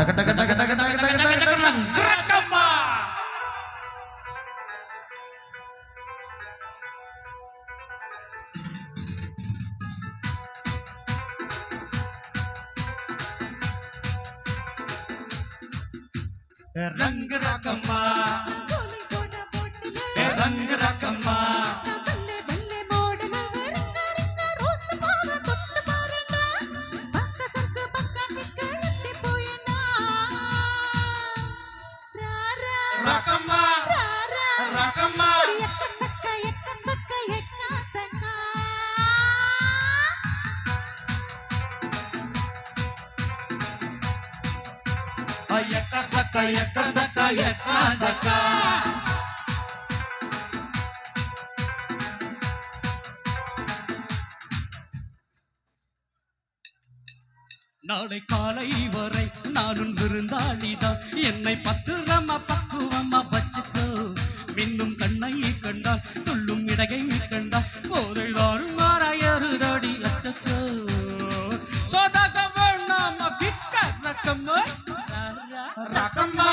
Gerakama. रंग रकम्मा रंग रकम्मा रकम्मा रकम्मा यक्का सका यक्का सका यक्का सका நாளை காலை வரை நானும் விருந்தாளிதான் என்னை பக்குவமா வச்சுக்கோ மின்னும் கண்ணை கண்டால் துள்ளும் இடையை கண்டால் போதை தாரும் மாறாயறுதடி அச்சச்சோ சோதாக வேணாம பிக்க ரக்கம்மா ரக்கம்மா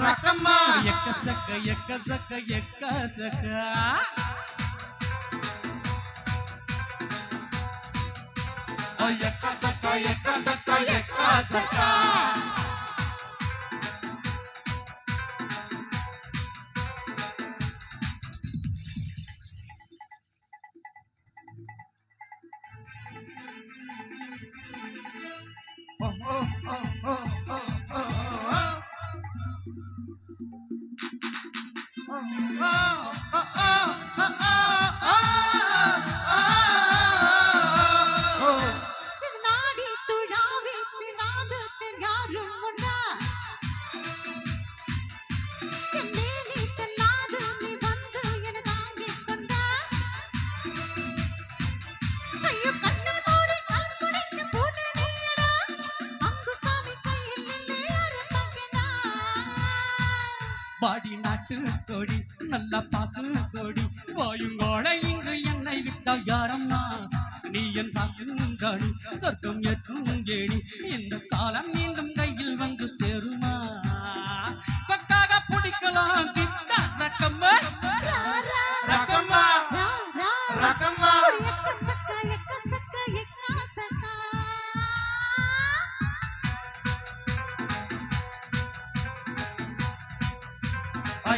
ரக்கம்மா எக்க சக்க எக்க சக்க எக்க சக்க यक्का सका यक्का सका यक्का सका பாடி நாட்டு கோடி நல்லா பாத்து கோடி வாயுங்கோட இங்கு என்னை விட்டா யாரம்மா நீ என் பாக்குங்காடி சொர்க்கம் ஏற்றும் கேடி இந்த காலம் மீண்டும் கையில் வந்து சேருமா பக்காக பிடிக்கலாம் கிட்ட ரக்கம்மா ரக்கம்மா ரக்கம்மா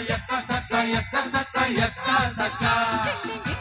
यक्का सका यक्का सका यक्का सका